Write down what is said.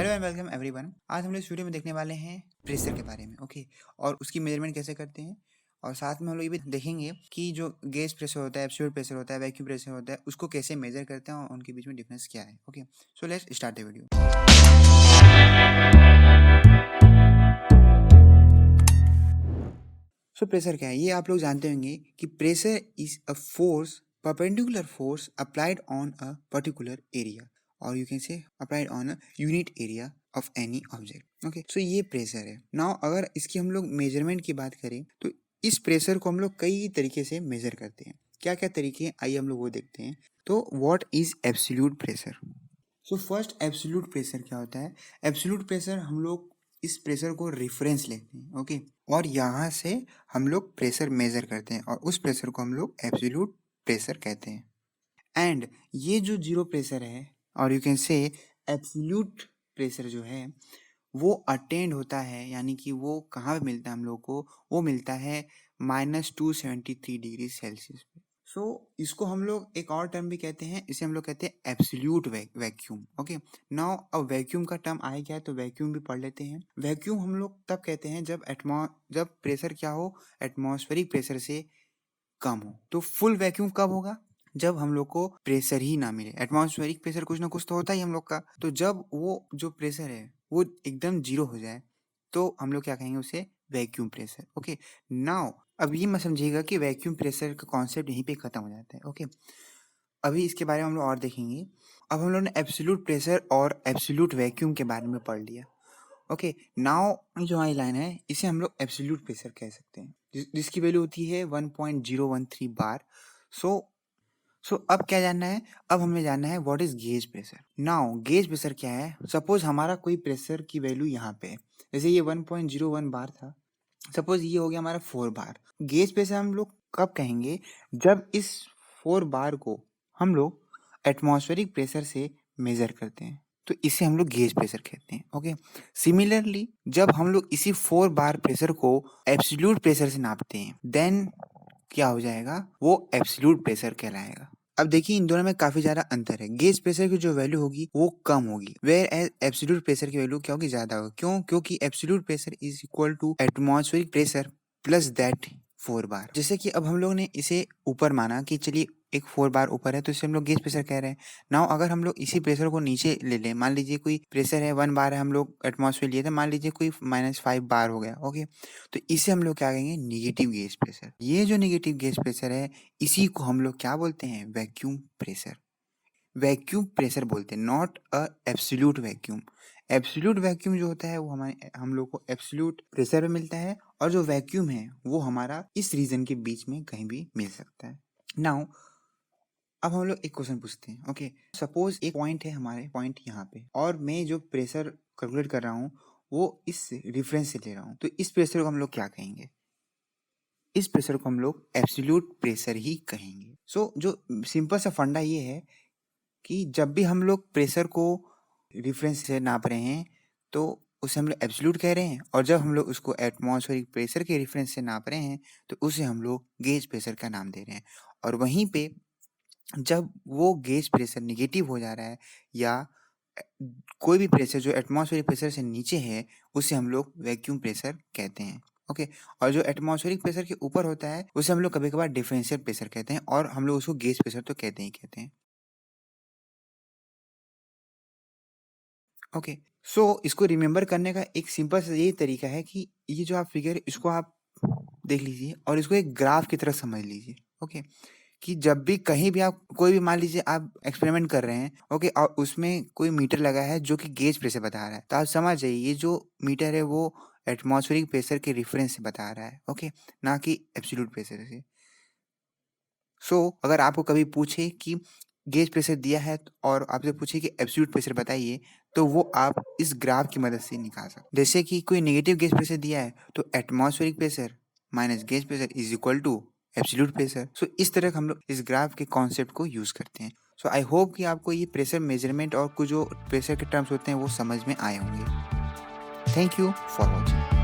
Hello and welcome everyone. आज हम लोग इस वीडियो में देखने वाले हैं प्रेशर के बारे में। ओके, और उसकी मेजरमेंट कैसे करते हैं, और साथ में हम लोग ये भी देखेंगे कि जो गेज प्रेशर होता है, एब्सोल्यूट प्रेशर होता है, वैक्यूम प्रेशर होता है, उसको कैसे मेजर करते हैं और उनके बीच में डिफरेंस क्या है। Okay, so let's start the video. So pressure क्या है, ये आप लोग जानते होंगे कि pressure is a force, perpendicular force applied on a particular area, और you can say applied on a unit area of any object. Okay, so ये प्रेशर है। नाउ अगर इसकी हम लोग मेजरमेंट की बात करें तो इस प्रेशर को हम लोग कई तरीके से मेजर करते हैं। क्या क्या तरीके हैं, आइए हम लोग वो देखते हैं। तो what is absolute pressure? So first, absolute pressure क्या होता है? एब्सोल्यूट प्रेशर, हम लोग इस प्रेशर को रेफरेंस लेते हैं। ओके, और यहाँ से हम लोग प्रेशर मेजर करते हैं और उस प्रेशर को हम लोग एब्सोल्यूट प्रेशर कहते हैं। एंड ये जो जीरो प्रेशर है, और यू कैन से एब्सोल्यूट प्रेशर जो है वो अटेंड होता है, यानी कि वो कहाँ पे मिलता है हम लोग को? वो मिलता है -273 डिग्री सेल्सियस पे। सो इसको हम लोग एक और टर्म भी कहते हैं, इसे हम लोग कहते हैं एब्सोल्यूट वैक्यूम। ओके, नाउ अब वैक्यूम का टर्म आए क्या है तो वैक्यूम भी पढ़ लेते हैं। वैक्यूम हम लोग तब कहते हैं जब प्रेशर क्या हो, एटमॉस्फेरिक प्रेशर से कम हो। तो फुल वैक्यूम कब होगा? जब हम लोग को प्रेशर ही ना मिले। एटमॉस्फेरिक प्रेशर कुछ ना कुछ तो होता ही हम लोग का, तो जब वो जो प्रेशर है वो एकदम जीरो हो जाए तो हम लोग क्या कहेंगे? उसे वैक्यूम प्रेशर। ओके, नाउ अब ये मत समझिएगा कि वैक्यूम प्रेशर का कॉन्सेप्ट यहीं पे खत्म हो जाता है। ओके, अभी इसके बारे में हम लोग और देखेंगे। अब हम लोग ने एब्सोल्यूट प्रेशर और एब्सोल्यूट वैक्यूम के बारे में पढ़ लिया। ओके, नाउ जो हमारी लाइन है इसे हम लोग एब्सोल्यूट प्रेशर कह सकते हैं, जिसकी वैल्यू होती है 1.013 बार। सो अब क्या जानना है? अब हमें जानना है what is gauge pressure. Now gauge pressure क्या है? सपोज हमारा कोई प्रेशर की वैल्यू यहाँ पे है, जैसे ये 1.01 बार था, सपोज ये हो गया हमारा 4 बार। गेज प्रेशर हम लोग कब कहेंगे? जब इस 4 बार को हम लोग एटमॉस्फेरिक प्रेशर से मेजर करते हैं, तो इसे हम लोग गेज प्रेशर कहते हैं। ओके, सिमिलरली जब हम लोग इसी 4 बार प्रेशर को एब्सोल्यूट प्रेशर से नापते हैं, देन क्या हो जाएगा? वो एब्सोल्यूट प्रेशर कहलाएगा। अब देखिए इन दोनों में काफी ज्यादा अंतर है। गेज प्रेशर की जो वैल्यू होगी वो कम होगी, वेयर एज एब्सोल्यूट प्रेशर की वैल्यू क्या होगी? ज्यादा होगी। क्यों? क्योंकि absolute pressure is equal to atmospheric pressure plus that 4 bar. जैसे कि अब हम लोग ने इसे ऊपर माना कि चलिए एक 4 बार ऊपर है, तो इसे हम लोग गेज प्रेशर कह रहे हैं। नाउ अगर हम लोग इसी प्रेशर को नीचे ले लें, मान लीजिए कोई प्रेशर है 1 बार है, हम लोग एटमॉस्फेयर लिए थे, मान लीजिए कोई -5 बार हो गया। ओके, तो इसे हम लोग क्या कहेंगे? Negative gauge pressure. ये जो निगेटिव गेज प्रेशर है इसी को हम लोग क्या बोलते हैं? Vacuum pressure. वैक्यूम प्रेशर बोलते हैं, not a absolute vacuum. Absolute vacuum जो होता है वो हम लोग को एब्सोल्यूट प्रेशर में मिलता है, और जो वैक्यूम है वो हमारा इस रीजन के बीच में कहीं भी मिल सकता है। नाउ अब हम लोग एक क्वेश्चन पूछते हैं। ओके, सपोज एक पॉइंट है, हमारे पॉइंट यहाँ पे, और मैं जो प्रेशर कैलकुलेट कर रहा हूँ वो इस रेफरेंस से ले रहा हूँ, तो इस प्रेशर को हम लोग क्या कहेंगे? इस प्रेशर को हम लोग एब्सोल्यूट प्रेशर ही कहेंगे। सो जो सिंपल सा फंडा ये है कि जब भी हम लोग प्रेशर को रेफरेंस से नाप रहे हैं तो उसे हम लोग एब्सोल्यूट कह रहे हैं, और जब हम लोग उसको एटमॉस्फेरिक प्रेशर के रेफरेंस से नाप रहे हैं तो उसे हम लोग गेज प्रेशर का नाम दे रहे हैं। और वहीं पे जब वो गेज प्रेशर निगेटिव हो जा रहा है, या अ, कोई भी प्रेशर जो एटमॉस्फेरिक प्रेशर से नीचे है, उसे हम लोग वैक्यूम प्रेशर कहते हैं। ओके, और जो एटमॉस्फेरिक प्रेशर के ऊपर होता है उसे हम लोग कभी-कभार डिफरेंशियल प्रेशर कहते हैं, और हम लोग उसको गेज प्रेशर तो कहते ही कहते हैं। ओके, सो इसको रिमेंबर करने का एक सिंपल सा यही तरीका है कि ये जो आप फिगर इसको आप देख लीजिए और इसको एक ग्राफ की तरह समझ लीजिए। ओके, कि जब भी कहीं भी आप कोई भी मान लीजिए आप एक्सपेरिमेंट कर रहे हैं, ओके, और उसमें कोई मीटर लगा है जो कि गेज प्रेशर बता रहा है, तो आप समझ जाइए ये जो मीटर है वो एटमॉस्फेरिक प्रेशर के रेफरेंस से बता रहा है। ओके, ना कि एब्सोल्यूट प्रेशर से। सो अगर आपको कभी पूछे कि गेज प्रेशर दिया है और आपसे पूछे कि एब्सोल्यूट प्रेशर बताइए, तो वो आप इस ग्राफ की मदद से निकाल सकते। जैसे कि कोई नेगेटिव गेज प्रेशर दिया है तो atmospheric pressure minus gauge pressure is equal to absolute pressure. So इस तरह हम लोग इस ग्राफ के कॉन्सेप्ट को यूज करते हैं। सो आई होप कि आपको ये प्रेशर मेजरमेंट और कुछ जो प्रेशर के टर्म्स होते हैं वो समझ में आए होंगे। Thank you for watching.